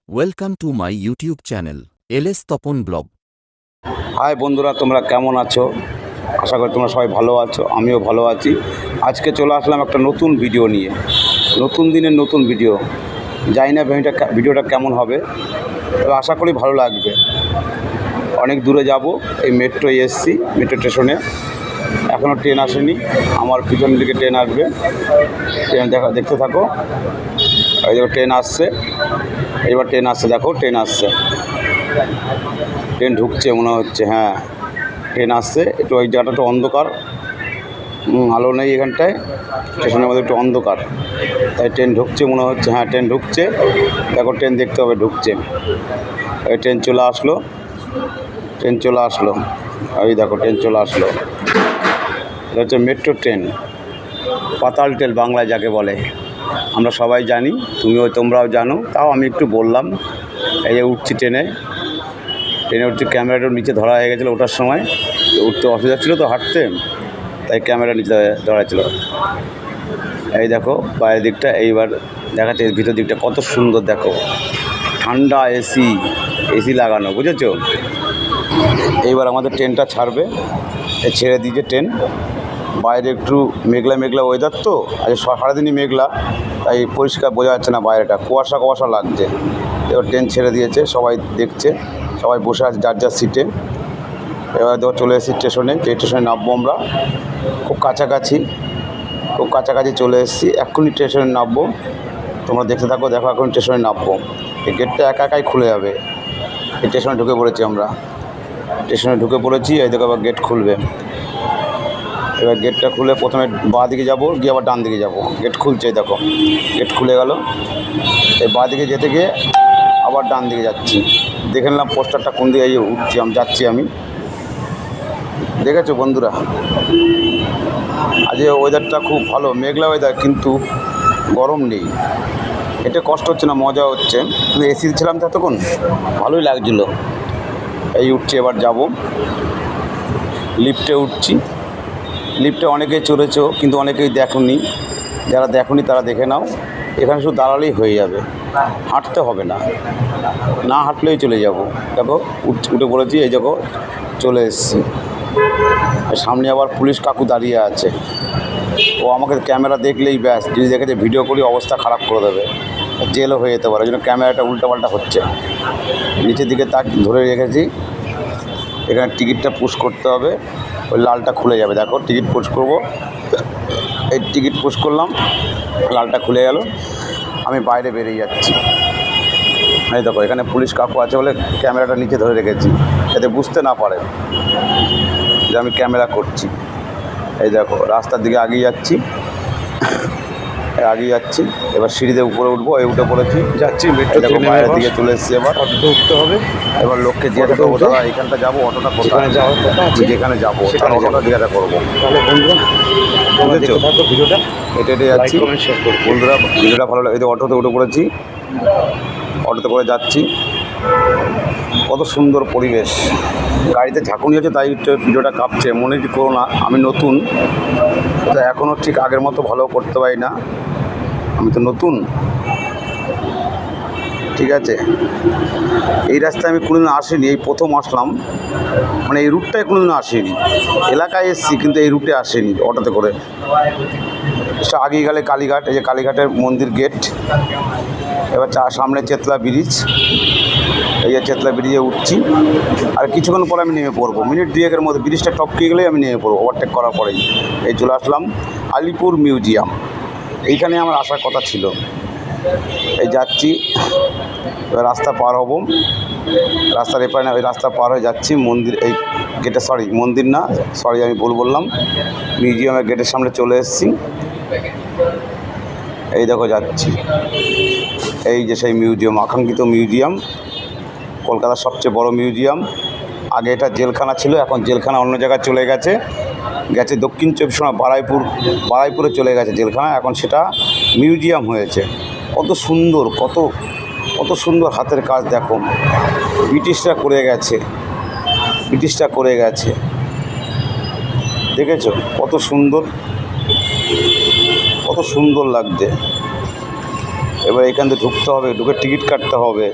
Welcome to my YouTube channel, LS Tapan blog. Hi বন্ধুরা, তোমরা কেমন আছো? আশা করি তোমরা সবাই ভালো আছো, আমিও ভালো আছি। আজকে চলে আসলাম একটা নতুন ভিডিও নিয়ে, নতুন দিনের নতুন ভিডিও। জানি না ভিডিওটা কেমন হবে, তবে আশা করি ভালো লাগবে। অনেক দূরে যাব, এই মেট্রোয় এসছি, মেট্রো স্টেশনে। এখনও ট্রেন আসেনি, আমার পিছন দিকে ট্রেন আসবে। ট্রেন দেখতে থাকো। এই দেখো ট্রেন আসছে, এবার ট্রেন আসছে, দেখো ট্রেন আসছে, ট্রেন ঢুকছে মনে হচ্ছে। হ্যাঁ, ট্রেন আসছে। একটু ওই জায়গাটা একটু অন্ধকার, আলো নেই এখানটায়, স্টেশনের মধ্যে একটু অন্ধকার, তাই ট্রেন ঢুকছে মনে হচ্ছে। হ্যাঁ, ট্রেন ঢুকছে, দেখো ট্রেন দেখতে হবে, ঢুকছে। এই ট্রেন চলে আসলো, ট্রেন চলে আসলো, এই দেখো ট্রেন চলে আসলো। এটা হচ্ছে মেট্রো ট্রেন, পাতাল ট্রেন বাংলায় যাকে বলে। আমরা সবাই জানি, তোমরাও জানো, তাও আমি একটু বললাম। এই যে উঠছি ট্রেনে উঠছি, ক্যামেরাটার নিচে ধরা হয়ে গেছিলো ওঠার সময়, তো উঠতে অসুবিধা ছিল তো হাঁটতে, তাই ক্যামেরা নিচে ধরা ছিল। এই দেখো বাইরের দিকটা, এইবার দেখাচ্ছে ভিতর দিকটা কত সুন্দর, দেখো ঠান্ডা, এসি লাগানো, বুঝেছো? এইবার আমাদের ট্রেনটা ছাড়বে, ছেড়ে দিয়েছে ট্রেন। বাইরে একটু মেঘলা মেঘলা ওয়েদার, তো আজ সারাদিনই মেঘলা, তাই পরিষ্কার বোঝা যাচ্ছে না, বাইরেটা কুয়াশা কুয়াশা লাগছে। এবার ট্রেন ছেড়ে দিয়েছে, সবাই দেখছে, সবাই বসে আছে যার যার সিটে। এবার দেখো চলে এসেছি স্টেশনে, যে স্টেশনে নামবো আমরা, খুব কাছাকাছি চলে এসেছি। এক্ষুনি স্টেশনে নামবো, তোমরা দেখতে থাকো। দেখো এখন স্টেশনে নামবো, এই গেটটা একাই খুলে যাবে। এই স্টেশনে ঢুকে পড়েছি আমরা, স্টেশনে ঢুকে পড়েছি। এই দেখো আবার গেট খুলবে। এবার গেটটা খুলে প্রথমে বাঁ দিকে যাবো, গিয়ে আবার ডান দিকে যাবো। গেট খুলছে, দেখো গেট খুলে গেল। এই বাঁ দিকে যেতে গিয়ে আবার ডান দিকে যাচ্ছি। দেখে নিলাম পোস্টারটা কোন দিকে যাচ্ছি আমি। দেখেছো বন্ধুরা, আজ ওয়েদারটা খুব ভালো, মেঘলা ওয়েদার, কিন্তু গরম নেই। এটা কষ্ট হচ্ছে না, মজা হচ্ছে। কিন্তু এসি ছিলাম তো এতক্ষণ, ভালোই লাগছিলো। এই উঠছি, এবার যাব লিফটে উঠছি। লিফটে অনেকেই চড়েছো, কিন্তু অনেকেই দেখোনি। যারা দেখোনি তারা দেখে নাও। এখানে শুধু দাঁড়ালেই হয়ে যাবে, হাঁটতে হবে না, না হাঁটলেই চলে যাব। দেখো উঠে পড়েছি, এই দেখো চলে এসেছি। সামনে আবার পুলিশ কাকু দাঁড়িয়ে আছে, ও আমাকে ক্যামেরা দেখলেই ব্যাস, যদি দেখেছে ভিডিও করি অবস্থা খারাপ করে দেবে, জেলও হয়ে যেতে পারে। ওই জন্য ক্যামেরাটা উল্টাপাল্টা হচ্ছে। নিচের দিকে তাক ধরে রেখেছি। এখানে টিকিটটা পুশ করতে হবে, ওই লালটা খুলে যাবে। দেখো টিকিট পুশ করবো, এই টিকিট পুশ করলাম, লালটা খুলে গেল। আমি বাইরে বেরিয়ে যাচ্ছি। এই দেখো এখানে পুলিশ কাকু আছে বলে ক্যামেরাটা নিচে ধরে রেখেছি, যাতে বুঝতে না পারে যে আমি ক্যামেরা করছি। এই দেখো রাস্তার দিকে আগিয়ে যাচ্ছি। এবার সিঁড়িতে উপরে উঠবো, এই উঠে পড়েছি, যাচ্ছি মেট্রো দেখো ট্রেনে। বাইরের দিকে চলে এসেছি। এবার অটোতে উঠতে হবে। এবার লোককে জিজ্ঞাসা করবো, দাদা এইখানটা যাবো, অটোটা কোথায়? যেখানে যাওয়ার কথা আছে যেখানে যাবো সেখানে তার অটোটা যাবো। জিজ্ঞাসা করবো। তাহলে বন্ধুরা তোমরা বুঝেছো? দেখতে থাকো ভিডিওটা, হেঁটে লাইক যাচ্ছি কমেন্ট শেয়ার করো। বন্ধুরা, ভিডিওটা ভালো লাগে। এই যে অটোতে উঠে পড়েছি, অটোতে করে যাচ্ছি। কত সুন্দর পরিবেশ, গাড়িতে ঝাঁকুনি হচ্ছে তাই ভিডিওটা কাঁপছে। মনে করো না, আমি নতুন, তো এখনও ঠিক আগের মতো ভালো করতে পারি না, আমি তো নতুন, ঠিক আছে? এই রাস্তায় আমি কোনোদিন আসিনি, এই প্রথম আসলাম। মানে এই রুটটায় কোনোদিন আসিনি, এলাকায় এসেছি কিন্তু এই রুটে আসিনি অটোতে করে। আগিয়ে গেলে কালীঘাট, এই যে কালীঘাটের মন্দির গেট। এবার সামনে চেতলা ব্রিজ, এই যে চেতলা ব্রিজে উঠছি। আর কিছুক্ষণ পরে আমি নেমে পড়বো, মিনিট দুয়েকের মধ্যে ব্রিজটা টপকে গেলেই আমি নেমে পড়বো, ওভারটেক করার পরেই। এই চলে আসলাম আলিপুর মিউজিয়াম, এইখানে আমার আসার কথা ছিল। এই যাচ্ছি, এবার রাস্তা পার হব, রাস্তার এপারে না, ওই রাস্তা পার হয়ে যাচ্ছি মন্দির, এই গেটে, মন্দির না, আমি ভুল বললাম, মিউজিয়ামের গেটের সামনে চলে এসেছি। এই দেখো যাচ্ছি, এই যে সেই মিউজিয়াম, আকাঙ্ক্ষিত মিউজিয়াম, কলকাতার সবচেয়ে বড় মিউজিয়াম। আগে এটা জেলখানা ছিল, এখন জেলখানা অন্য জায়গায় চলে গেছে দক্ষিণ 24 পরগনা বারুইপুরে চলে গেছে জেলখানা, এখন সেটা মিউজিয়াম হয়েছে। কত সুন্দর, কত সুন্দর হাতের কাজ, দেখো ব্রিটিশরা করে গেছে, দেখেছো কত সুন্দর লাগছে। এবার এখান থেকে ঢুকতে হবে, ঢুকে টিকিট কাটতে হবে।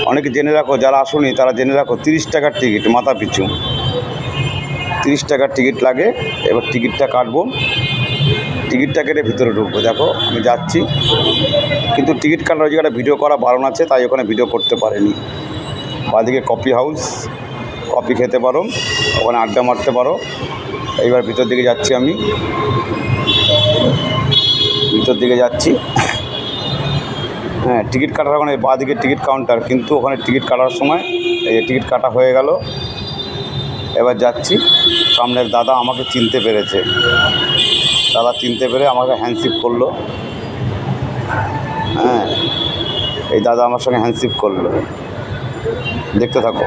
অনেকে জেনে রাখো, যারা আসুনি তারা জেনে রাখো, 30 টাকার টিকিট মাথা পিছু, 30 টাকার টিকিট লাগে। এবার টিকিটটা কাটবো, টিকিটটা কেটে ভিতরে ঢুকবো। দেখো আমি যাচ্ছি, কিন্তু টিকিট কাটার ওই জায়গাটা ভিডিও করা বারণ আছে, তাই ওখানে ভিডিও করতে পারিনি। বাদিকে কফি হাউস, কফি খেতে পারো, ওখানে আড্ডা মারতে পারো। এইবার ভিতর দিকে যাচ্ছি, আমি ভিতর দিকে যাচ্ছি। হ্যাঁ, টিকিট কাটার ওখানে বাদিকে টিকিট কাউন্টার, কিন্তু ওখানে টিকিট কাটার সময় এই টিকিট কাটা হয়ে গেল। এবার যাচ্ছি, সামনের দাদা আমাকে চিনতে পেরেছে, দাদা চিনতে পেরে আমাকে হ্যান্ডশেক করলো। হ্যাঁ, এই দাদা আমার সঙ্গে হ্যান্ডশেক করলো, দেখতে থাকো।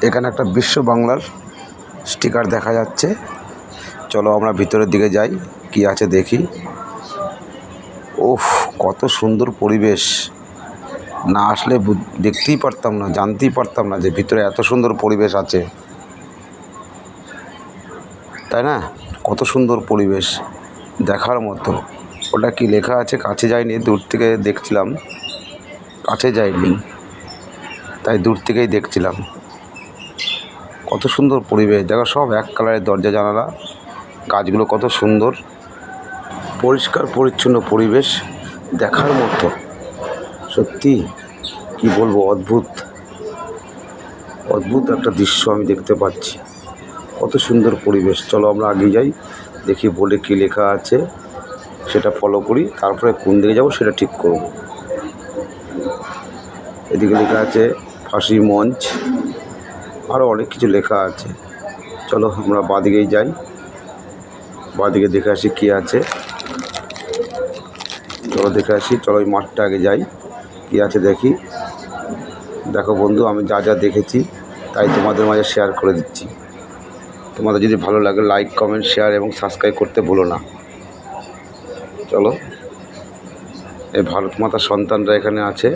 এখানে একটা বিশ্ব বাংলার স্টিকার দেখা যাচ্ছে। চলো আমরা ভিতরের দিকে যাই, কি আছে দেখি। ওফ, কত সুন্দর পরিবেশ! না আসলে দেখতেই পারতাম না, জানতেই পারতাম না যে ভিতরে এত সুন্দর পরিবেশ আছে, তাই না? কত সুন্দর পরিবেশ, দেখার মতো। ওটা কি লেখা আছে, কাছে যাইনি, দূর থেকে দেখছিলাম, কাছে যাইনি, তাই দূর থেকেই দেখছিলাম। কত সুন্দর পরিবেশ, দেখো সব এক কালারের দরজা জানালা, গাছগুলো কত সুন্দর, পরিষ্কার পরিচ্ছন্ন পরিবেশ, দেখার মতো। সত্যি কি বলবো, অদ্ভুত অদ্ভুত একটা দৃশ্য আমি দেখতে পাচ্ছি। কত সুন্দর পরিবেশ। চলো আমরা আগে যাই, দেখি বোর্ডে কী লেখা আছে, সেটা ফলো করি, তারপরে কোন দিকে যাবো সেটা ঠিক করব। এদিকে লেখা আছে ফাঁসি মঞ্চ, আরও অনেক কিছু লেখা আছে। চলো আমরা বাঁদিকেই যাই, বাঁদিকে দেখে আসি কী আছে। চলো দেখে আসি, চলো ওই মাঠটা আগে যাই, কী আছে দেখি। দেখো বন্ধু, আমি যা যা দেখেছি তাই তোমাদের মাঝে শেয়ার করে দিচ্ছি। তোমাদের যদি ভালো লাগে লাইক, কমেন্ট, শেয়ার এবং সাবস্ক্রাইব করতে ভুলো না। চলো, এই ভারত মাতার সন্তানরা এখানে আছে,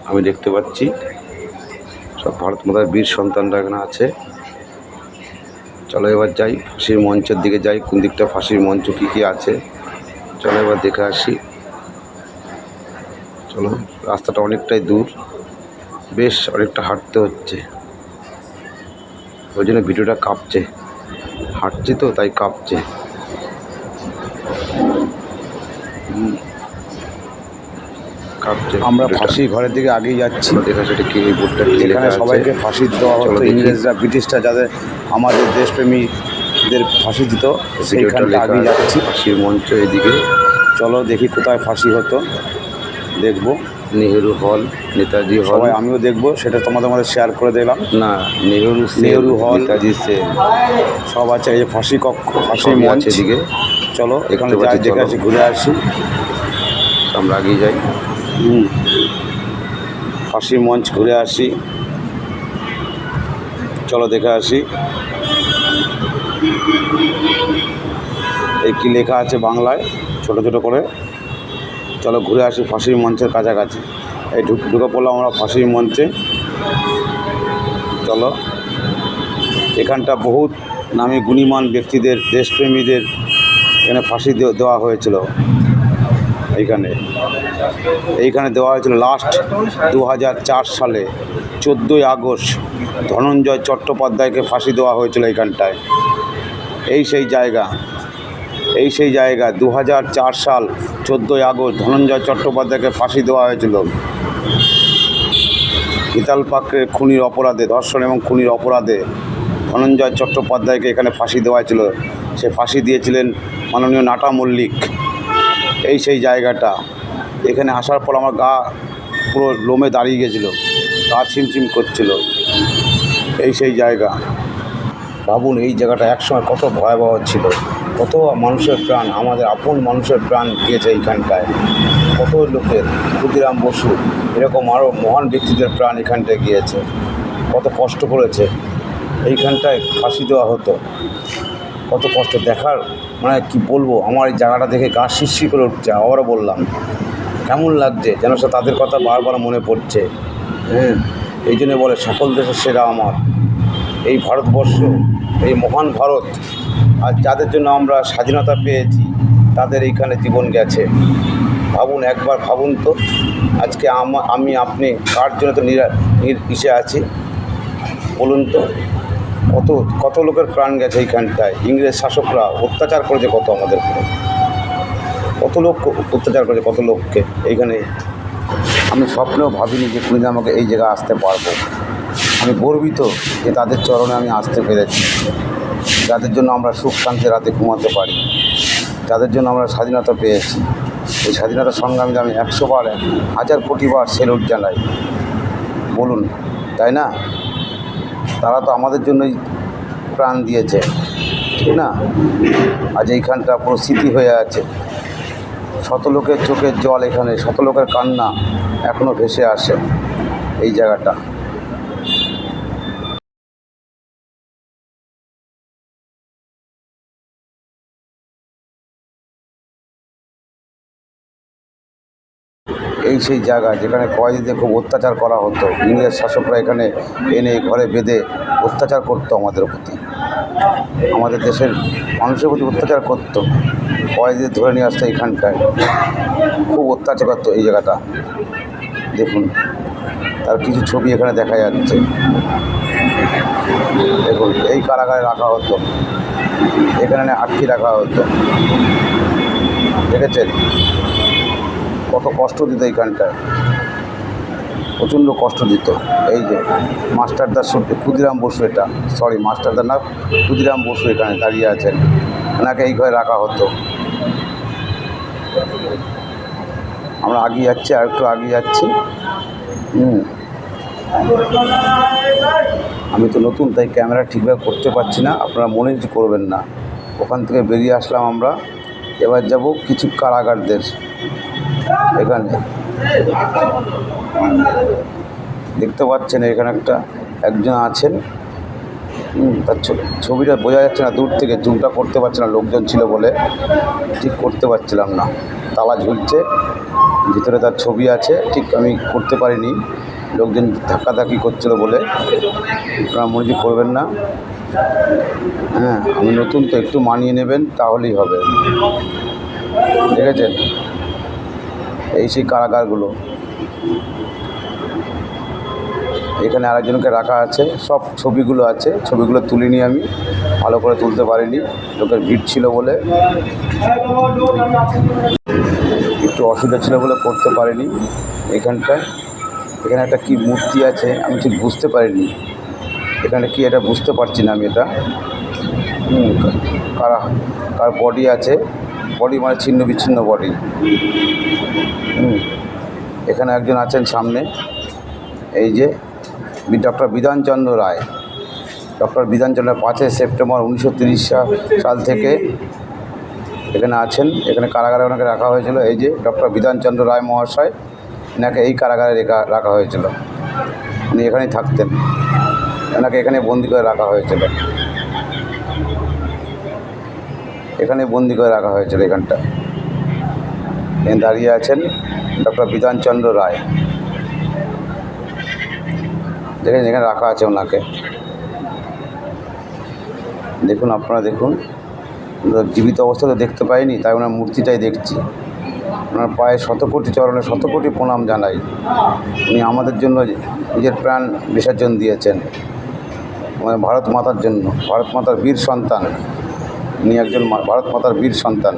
আমি দেখতে পাচ্ছি সব ভারত মাতার বীর সন্তানরা এখানে আছে। চলো এবার যাই, ফাঁসির মঞ্চের দিকে যাই, কোন দিকটা ফাঁসির মঞ্চ কী কী আছে চলো এবার দেখে আসি। চলো, রাস্তাটা অনেকটাই দূর, বেশ অনেকটা হাঁটতে হচ্ছে, ওই জন্য ভিডিওটা কাঁপছে, হাঁটছি তো তাই কাঁপছে। আমরা ফাঁসি ঘরের দিকে আগেই যাচ্ছি, দেখা সেটা কি বোর্ডটা, এখানে সবাইকে ফাঁসি দেওয়া হতো, ইংরেজরা ব্রিটিশরা যাদের আমাদের দেশপ্রেমীদের ফাঁসি দিত, সেইখানটা আগেই যাচ্ছি। ফাঁসির মঞ্চ এদিকে, চলো দেখি কোথায় ফাঁসি হতো, দেখবো। নেহেরু হল, নেতাজি হল, সবাই আমিও দেখবো, সেটা তোমাদের মধ্যে শেয়ার করে দিলাম। না, নেহেরু হল, নেতাজি সেল সব আছে। এই যে ফাঁসি কক্ষ, ফাঁসি মঞ্চ এদিকে, চলো এখানে যাই, দেখে আসি, ঘুরে আসি, আমরা আগেই যাই। ফাঁসি মঞ্চ ঘুরে আসি, চলো দেখে আসি। এই কী লেখা আছে বাংলায় ছোট ছোট করে, চলো ঘুরে আসি ফাঁসির মঞ্চের কাছাকাছি। এই ঢুকে পড়লাম আমরা ফাঁসির মঞ্চে। চলো, এখানটা বহুত নামী গুণীমান ব্যক্তিদের, দেশপ্রেমীদের এখানে ফাঁসি দেওয়া হয়েছিল। এইখানে দেওয়া হয়েছিল লাস্ট 2004 সালে 14ই আগস্ট ধনঞ্জয় চট্টোপাধ্যায়কে ফাঁসি দেওয়া হয়েছিল এইখানটায়। এই সেই জায়গা 2004 সাল 14ই আগস্ট ধনঞ্জয় চট্টোপাধ্যায়কে ফাঁসি দেওয়া হয়েছিল। হিতাল পাকড়ের খুনির অপরাধে, ধর্ষণ এবং খুনির অপরাধে ধনঞ্জয় চট্টোপাধ্যায়কে এখানে ফাঁসি দেওয়া হয়েছিল। সে ফাঁসি দিয়েছিলেন মাননীয় নাটা মল্লিক। এই সেই জায়গাটা, এখানে আসার পর আমার গা পুরো লোমে দাঁড়িয়ে গেছিলো, গা ছিমছিম করছিল। এই সেই জায়গা, ভাবুন এই জায়গাটা একসময় কত ভয়াবহ ছিল, কত মানুষের প্রাণ, আমাদের আপন মানুষের প্রাণ গিয়েছে এইখানটায়, কত লোকের, ক্ষুদিরাম বসু এরকম আরও মহান ব্যক্তিদের প্রাণ এখানটায় গিয়েছে, কত কষ্ট করেছে। এইখানটায় ফাঁসি দেওয়া হতো, কত কষ্ট দেখার, মানে কি বলবো, আমার এই জায়গাটা দেখে গা শিরশির করে উঠছে। আবারও বললাম, কেমন লাগছে যেন সে তাদের কথা বারবার মনে পড়ছে। হ্যাঁ, এই জন্য বলে সকল দেশের সেরা আমার এই ভারতবর্ষ, এই মহান ভারত। আর যাদের জন্য আমরা স্বাধীনতা পেয়েছি তাদের এইখানে জীবন গেছে। ভাবুন, একবার ভাবুন তো, আজকে আমি আপনি কার জন্য তো ইসে আছি বলুন তো। কত কত লোকের প্রাণ গেছে এইখানটায়। ইংরেজ শাসকরা অত্যাচার করেছে কত আমাদের উপরে, কত লোক অত্যাচার করেছে কত লোককে। এইখানে আমি স্বপ্নেও ভাবিনি যে কোনোদিন আমাকে এই জায়গায় আসতে পারবো। আমি গর্বিত যে তাদের চরণে আমি আসতে পেরেছি, যাদের জন্য আমরা সুখ শান্তি রাতে ঘুমাতে পারি, যাদের জন্য আমরা স্বাধীনতা পেয়েছি। এই স্বাধীনতা সংগ্রামীদের আমি 100 বার 1000 কোটি বার স্যালুট জানাই বলুন, তাই না? তারা তো আমাদের জন্যই প্রাণ দিয়েছে, ঠিক না? আজ এইখানটা পুরো স্মৃতি হয়ে আছে। শত লোকের চোখের জল এখানে, শত লোকের কান্না এখনও ভেসে আসে এই জায়গাটা। এই সেই জায়গা যেখানে কয়েদিদের খুব অত্যাচার করা হতো। ইংরেজ শাসকরা এখানে এনে ঘরে বেঁধে অত্যাচার করতো আমাদের প্রতি, আমাদের দেশের মানুষের প্রতি অত্যাচার করতো। কয়েদিদের ধরে নিয়ে আসতো এইখানটায়, খুব অত্যাচার করতো এই জায়গাটা। দেখুন, তার কিছু ছবি এখানে দেখা যাচ্ছে। দেখুন, এই কারাগারে রাখা হতো, এখানে আটকে রাখা হতো। দেখেছেন কত কষ্ট দিত এইখানটায়, প্রচণ্ড কষ্ট দিত। এই যে মাস্টারদার ক্ষুদিরাম বসু, এটা সরি মাস্টারদার না, ক্ষুদিরাম বসু এখানে দাঁড়িয়ে আছেন। ওনাকে এই ঘরে রাখা হতো। আমরা আগিয়ে যাচ্ছি, আর একটু আগিয়ে যাচ্ছি। আমি তো নতুন, তাই ক্যামেরা ঠিকভাবে করতে পারছি না, আপনারা মনে কিছু করবেন না। ওখান থেকে বেরিয়ে আসলাম আমরা, এবার যাব কিছু কারাগারদের এখানে। দেখতে পাচ্ছেন এখানে একজন আছেন, তার ছবিটা বোঝা যাচ্ছে না, দূর থেকে জুমটা করতে পারছে না, লোকজন ছিল বলে ঠিক করতে পারছিলাম না। তালা ঝুলছে, ভিতরে তার ছবি আছে, ঠিক আমি করতে পারিনি, লোকজন ধাক্কাধাক্কি করছিল বলে। আপনারা মনে কিছু করবেন না। হ্যাঁ, আমি নতুন তো, একটু মানিয়ে নেবেন তাহলেই হবে। দেখেছেন এই সেই কারাগারগুলো। এখানে আরেকজনকে রাখা আছে, সব ছবিগুলো আছে, ছবিগুলো তুলিনি আমি, ভালো করে তুলতে পারিনি, লোকের ভিড় ছিল বলে, একটু অসুবিধা ছিল বলে করতে পারিনি। এখানটায় এখানে একটা কি মূর্তি আছে, আমি ঠিক বুঝতে পারিনি এখানে কি, এটা বুঝতে পারছি না আমি। এটা কার বডি আছে, বডি মানে ছিন্ন বিচ্ছিন্ন বডি। এখানে একজন আছেন সামনে, এই যে ডক্টর বিধানচন্দ্র রায়। ডক্টর বিধানচন্দ্র 5 সেপ্টেম্বর 1930 সাল থেকে এখানে আছেন। এখানে কারাগারে ওনাকে রাখা হয়েছিল। এই যে ডক্টর বিধানচন্দ্র রায় মহাশয়, এনাকে এই কারাগারে রাখা হয়েছিল। উনি এখানেই থাকতেন, এনাকে এখানে বন্দি করে রাখা হয়েছিল, এখানে বন্দি করে রাখা হয়েছিল। এখানটা দাঁড়িয়ে আছেন ডক্টর বিধানচন্দ্র রায়, দেখেন এখানে রাখা আছে ওনাকে। দেখুন, আপনারা দেখুন, জীবিত অবস্থাতে দেখতে পাইনি, তাই ওনার মূর্তিটাই দেখছি। ওনার পায়ে শতকোটি চরণে শতকোটি প্রণাম জানাই। উনি আমাদের জন্য নিজের প্রাণ বিসর্জন দিয়েছেন, মানে ভারত মাতার জন্য। ভারত মাতার বীর সন্তান উনি, একজন ভারত মাতার বীর সন্তান।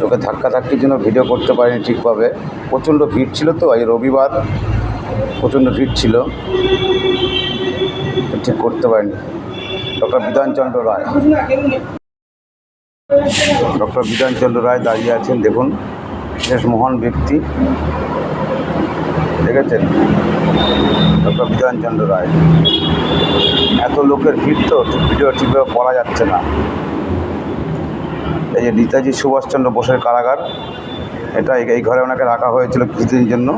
লোকে ধাক্কাধাক্কির জন্য ভিডিও করতে পারিনি ঠিকভাবে, প্রচণ্ড ভিড় ছিল তো, এই রবিবার প্রচণ্ড ভিড় ছিল, ঠিক করতে পারিনি। ডক্টর বিধানচন্দ্র রায়, ডক্টর বিধানচন্দ্র রায় দাঁড়িয়ে আছেন। দেখুন, বেশ মহান ব্যক্তি, দেখেছেন ডক্টর বিধানচন্দ্র রায়। এত লোকের ভিড় তো ভিডিও ঠিকভাবে করা যাচ্ছে না। এই যে নেতাজি সুভাষচন্দ্র বোসের কারাগার, এটা এই ঘরে ওনাকে রাখা হয়েছিল কিছুদিনের জন্য।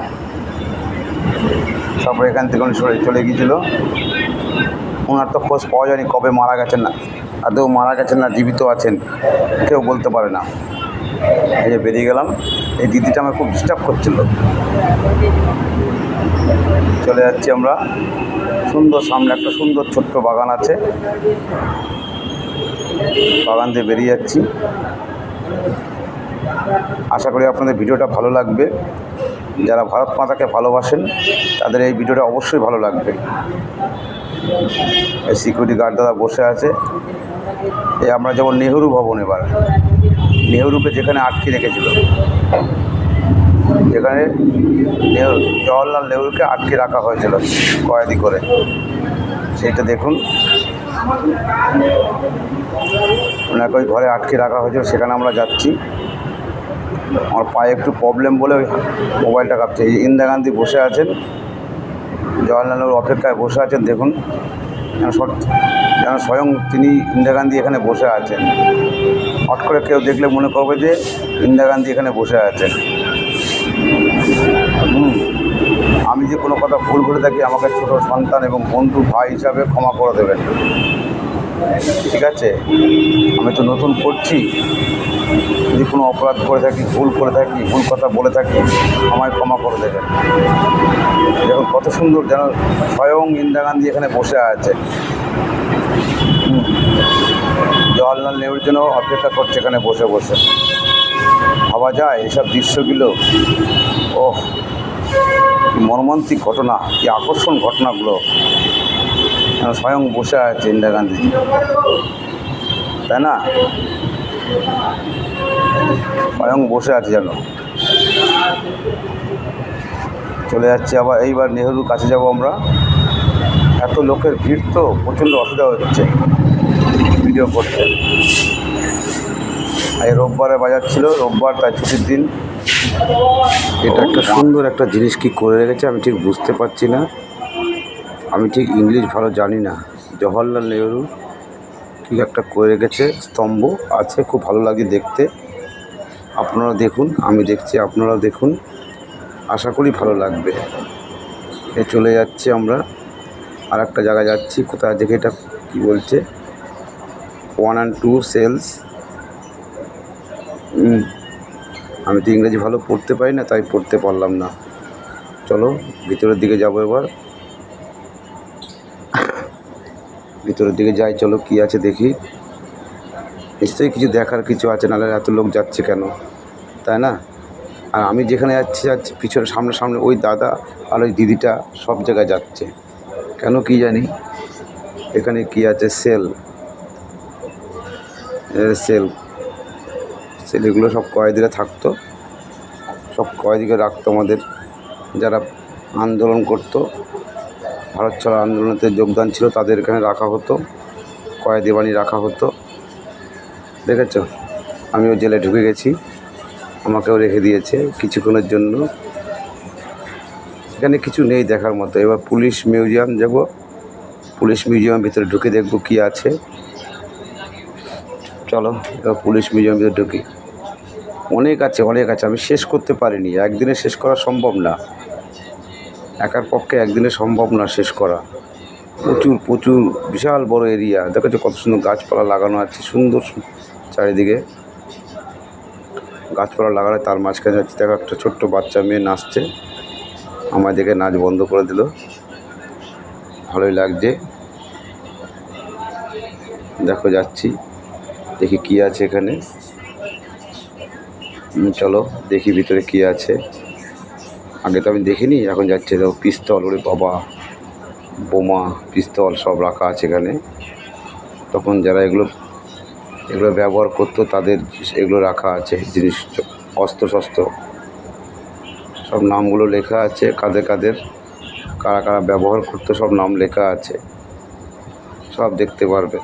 তারপর এখান থেকে উনি চলে গিয়েছিল। ওনার তো খোঁজ পাওয়া যায়নি কবে মারা গেছেন, না আদৌ মারা গেছেন না জীবিত আছেন কেউ বলতে পারে না। এই যে বেরিয়ে গেলাম। এই দিদিটা আমার খুব ডিস্টার্ব করছিল। চলে যাচ্ছি আমরা। সুন্দর সামনে একটা সুন্দর ছোট্ট বাগান আছে, বাগান দিয়ে বেরিয়ে যাচ্ছি। আশা করি আপনাদের ভিডিওটা ভালো লাগবে। যারা ভারত মাতাকে ভালোবাসেন তাদের এই ভিডিওটা অবশ্যই ভালো লাগবে। এই সিকিউরিটি গার্ড দাদা বসে আছে। এই আমরা যেমন নেহেরু ভবন, এবার নেহেরুকে যেখানে আটকে রেখেছিল, যেখানে জওহরলাল নেহেরুকে আটকে রাখা হয়েছিল কয়েদি করে, সেইটা দেখুন। ওনাকে ওই ঘরে আটকে রাখা হয়েছিল, সেখানে আমরা যাচ্ছি। আমার পায়ে একটু প্রবলেম বলে ওই মোবাইলটা কাঁপছে। এই ইন্দিরা গান্ধী বসে আছেন, জওহরলাল নেহরু অপেক্ষায় বসে আছেন। দেখুন যেন স্বয়ং তিনি ইন্দিরা গান্ধী এখানে বসে আছেন। হট করে কেউ দেখলে মনে করবে যে ইন্দিরা গান্ধী এখানে বসে আছেন। আমি যে কোনো কথা ভুল বলে থাকি আমাকে ছোটো সন্তান এবং বন্ধু ভাই হিসাবে ক্ষমা করে দেবেন, ঠিক আছে? আমি তো নতুন করছি, যদি কোনো অপরাধ করে থাকি, ভুল করে থাকি, ভুল কথা বলে থাকি, আমায় ক্ষমা করে দেবেন। দেখুন কত সুন্দর, যেন স্বয়ং ইন্দিরা গান্ধী এখানে বসে আছে। জওহরলাল নেহরুর জন্য অপেক্ষা করছে এখানে বসে বসে। ভাবা যায় এসব দৃশ্যগুলো? ওহ, কি মর্মান্তিক ঘটনা, কি আকর্ষণ ঘটনাগুলো। স্বয়ং বসে আছে ইন্দিরা গান্ধী, তাই না? স্বয়ং বসে আছে যেন। চলে যাচ্ছি আবার। এইবার নেহেরুর কাছে যাব আমরা। এত লোকের ভিড় তো প্রচণ্ড অসুবিধা হচ্ছে ভিডিও করতে। এই রোববারে বাজার ছিল, রোববার, তাই ছুটির দিন। এটা একটা সুন্দর একটা জিনিস কি করে রেখেছে আমি ঠিক বুঝতে পারছি না। আমি ঠিক ইংলিশ ভালো জানি না। জওহরলাল নেহরু কি একটা করে রেখেছে, স্তম্ভ আছে, খুব ভালো লাগে দেখতে। আপনারা দেখুন, আমি দেখছি, আপনারাও দেখুন। আশা করি ভালো লাগবে। চলে যাচ্ছি আমরা আর একটা জায়গায় যাচ্ছি। কোথায় দেখে এটা কী বলছে, 1 and 2 সেলস। আমি তো ইংরেজি ভালো পড়তে পারি না, তাই পড়তে পারলাম না। চলো ভিতরের দিকে যাব এবার। ভিতরের দিকে যাই, চলো কি আছে দেখি। নিশ্চয়ই কিছু দেখার কিছু আছে, নাহলে এত লোক যাচ্ছে কেন, তাই না? আর আমি যেখানে যাচ্ছি পিছনে সামনে ওই দাদা আর ওই দিদিটা সব জায়গায় যাচ্ছে কেন কি জানি। এখানে কি আছে, সেল এগুলো সব কয়েদিরা থাকতো, সব কয়েদিকে রাখতো আমাদের, যারা আন্দোলন করতো, ভারত ছাড়ো আন্দোলনেতে যোগদান ছিল, তাদের এখানে রাখা হতো, কয়েদি বানিয়ে রাখা হতো। দেখেছ, আমিও জেলে ঢুকে গেছি, আমাকেও রেখে দিয়েছে কিছুক্ষণের জন্য। এখানে কিছু নেই দেখার মতো। এবার পুলিশ মিউজিয়াম যাব। পুলিশ মিউজিয়ামের ভিতরে ঢুকে দেখব কি আছে। চলো এবার পুলিশ মিউজিয়ামের ভিতরে ঢুকি। অনেক আছে, আমি শেষ করতে পারিনি। একদিনে শেষ করা সম্ভব না, একার পক্ষে একদিনে সম্ভব না শেষ করা। প্রচুর বিশাল বড় এরিয়া। দেখেছো কত সুন্দর গাছপালা লাগানো আছে, সুন্দর চারিদিকে গাছপালা লাগানো। তার মাঝখানে যাচ্ছি, দেখো একটা ছোট্ট বাচ্চা মেয়ে নাচছে, আমায় দেখে নাচ বন্ধ করে দিল। ভালোই লাগছে। দেখো যাচ্ছি, দেখি কি আছে এখানে। চলো দেখি ভিতরে কি আছে। আগে তো আমি দেখিনি, এখন যাচ্ছে। দেখো পিস্তল, ওরে বাবা, বোমা, পিস্তল সব রাখা আছে এখানে। তখন যারা এগুলো ব্যবহার করতো তাদের এগুলো রাখা আছে, জিনিস, অস্ত্র সব নামগুলো লেখা আছে, কাদের কারা ব্যবহার করতো সব নাম লেখা আছে, সব দেখতে পারবে,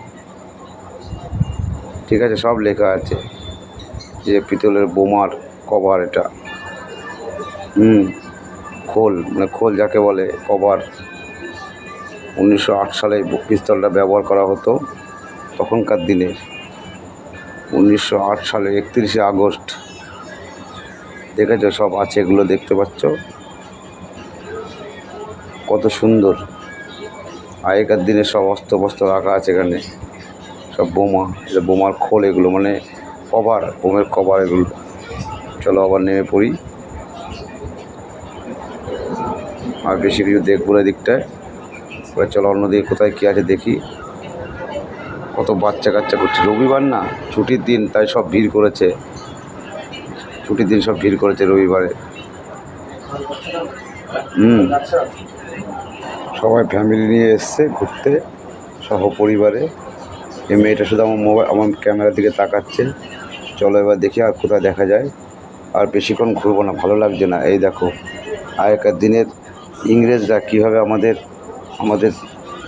ঠিক আছে? সব লেখা আছে। যে পিতলের বোমার কভার, এটা খোল, মানে খোল যাকে বলে, কভার। 1908 সালে পিস্তলটা ব্যবহার করা হতো, তখনকার দিনে। 1908 সালে 31শে আগস্ট। দেখেছো, সব আছে, এগুলো দেখতে পাচ্ছ কত সুন্দর। আগেকার দিনে সব অস্ত্র রাখা আছে এখানে, সব বোমা, বোমার খোল, এগুলো মানে কভার, বোমের কভার এগুলো। চলো আবার নেমে পড়ি। আর বেশি কিছু দেখবো না দিকটায়। এবার চলো অন্যদিকে কোথায় কী আছে দেখি। কত বাচ্চা কাচ্চা করছে, রবিবার না, ছুটির দিন, তাই সব ভিড় করেছে। ছুটির দিন সব ভিড় করেছে রবিবারে। সবাই ফ্যামিলি নিয়ে এসছে ঘুরতে সহ পরিবারে। এই মেয়েটা শুধু আমার ক্যামেরার দিকে তাকাচ্ছে। চলো এবার দেখি আর কোথায় দেখা যায়। আর বেশিক্ষণ ঘুরবো না, ভালো লাগছে না। এই দেখো আগেকার দিনের ইংরেজরা কীভাবে আমাদের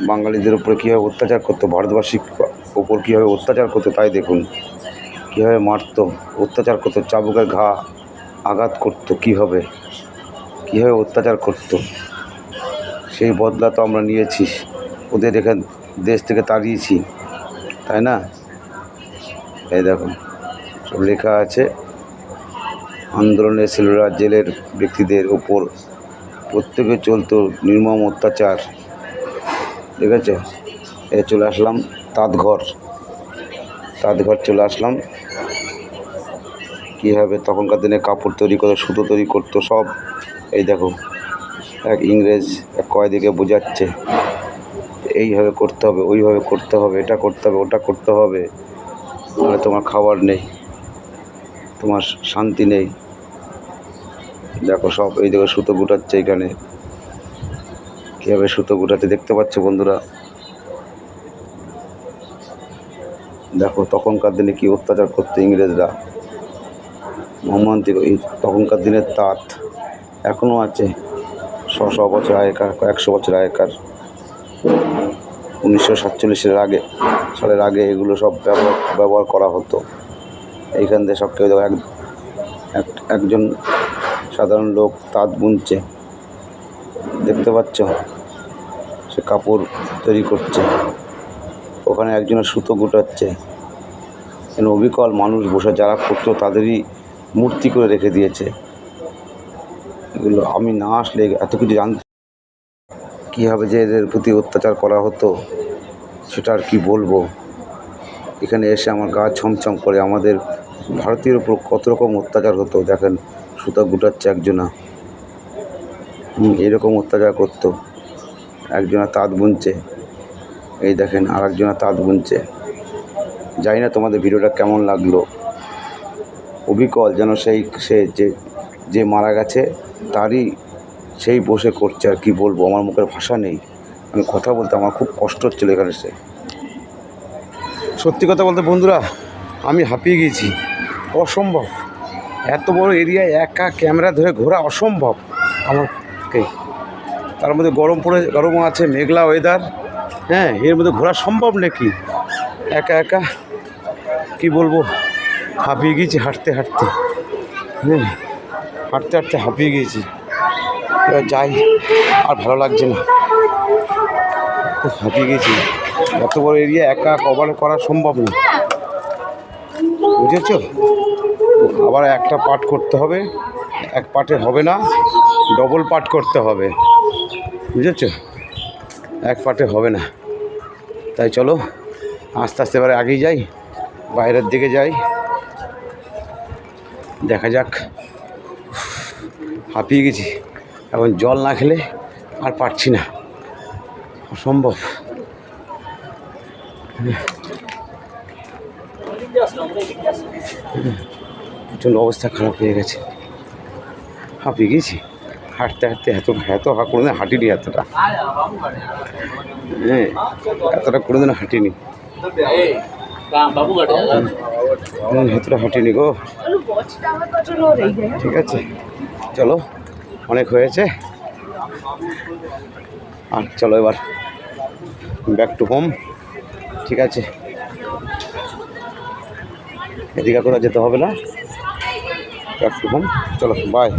বাঙালিদের উপরে কীভাবে অত্যাচার করতো, ভারতবাসীর ওপর কীভাবে অত্যাচার করতো তাই দেখুন। কীভাবে মারতো, অত্যাচার করতো, চাবুকের ঘা আঘাত করতো, কীভাবে অত্যাচার করতো। সেই বদলা তো আমরা নিয়েছি, ওদের এখান দেশ থেকে তাড়িয়েছি, তাই না? এই দেখুন সব লেখা আছে। আন্দোলনে সেলুলার জেলের ব্যক্তিদের ওপর প্রত্যেকে চলতো নির্মম অত্যাচার। ঠিক আছে, চলে আসলাম তাঁতঘর চলে আসলাম। কীভাবে তখনকার দিনে কাপড় তৈরি করে, সুতো তৈরি করতো সব। এই দেখো এক ইংরেজ এক কয়েদিকে বোঝাচ্ছে এইভাবে করতে হবে, ওইভাবে করতে হবে, এটা করতে হবে, ওটা করতে হবে, নাহলে তোমার খাবার নেই, তোমার শান্তি নেই। দেখো সব এই দেখো সুতো গুটাচ্ছে এখানে। কীভাবে সুতো গুটাতে দেখতে পাচ্ছ বন্ধুরা। দেখো তখনকার দিনে কী অত্যাচার করতো ইংরেজরা, মর্মান্তিক। তখনকার দিনের তাঁত এখনও আছে, 100 বছর আগেকার, 100 বছর আগেকার। 1947 সালের আগে এগুলো সব ব্যবহার করা হতো। এইখান থেকে সব কেউ একজন সাধারণ লোক তাঁত বুনছে, দেখতে পাচ্ছ, সে কাপড় তৈরি করছে। ওখানে একজনের সুতো গুটাচ্ছে। অবিকল মানুষ বসে যারা করতো তাদেরই মূর্তি করে রেখে দিয়েছে। এগুলো আমি না আসলে এত কিছু জানতে, কীভাবে যে এদের প্রতি অত্যাচার করা হতো সেটা আর কি বলবো। এখানে এসে আমার গা ছমছম করে। আমাদের ভারতীয়ের উপর কত রকম অত্যাচার হতো দেখেন। সুতো গুটাচ্ছে একজনা, এরকম অত্যাচার করতো। একজনা তাঁত বুনছে, এই দেখেন আর একজনা তাঁত বুনছে। জানি না তোমাদের ভিডিওটা কেমন লাগলো। অবিকল যেন সে যে মারা গেছে তারই সেই বসে করছে। আর কি বলবো, আমার মুখের ভাষা নেই, আমি কথা বলতে আমার খুব কষ্ট হচ্ছিলো এখানে এসে। সত্যি কথা বলতে বন্ধুরা, আমি হাঁপিয়ে গিয়েছি। অসম্ভব, এত বড় এরিয়ায় একা ক্যামেরা ধরে ঘোরা অসম্ভব আমাকে। তার মধ্যে গরমও আছে, মেঘলা ওয়েদার। হ্যাঁ, এর মধ্যে ঘোরা সম্ভব নাকি একা একা? কি বলবো, হাঁপিয়ে গিয়েছি হাঁটতে হাঁটতে। হাঁটতে হাঁপিয়ে গিয়েছি। এবার যাই, আর ভালো লাগছে না, খুব হাঁপিয়ে গেছি। এত বড় এরিয়া একা কভার করা সম্ভব না, বুঝেছ? আবার একটা পার্ট করতে হবে, এক পার্টে হবে না, ডবল পার্ট করতে হবে, বুঝেছ? এক পার্টে হবে না। তাই চলো আস্তে আস্তে এবারে আগেই যাই, বাইরের দিকে যাই, দেখা যাক। হাঁপিয়ে গেছি, এখন জল না খেলে আর পারছি না, অসম্ভব। প্রচণ্ড অবস্থা খারাপ হয়ে গেছে, হাঁপিয়ে গেছি হাঁটতে কোনোদিন হাঁটিনি এতটা। এতটা কোনোদিন হাঁটিনি, এতটা হাঁটিনি গো। ঠিক আছে চলো, অনেক হয়েছে, আর চলো এবার ব্যাক টু হোম। ঠিক আছে, এদিকে কোথাও যেতে হবে না, ব্যাক টু হোম। চলো বাই।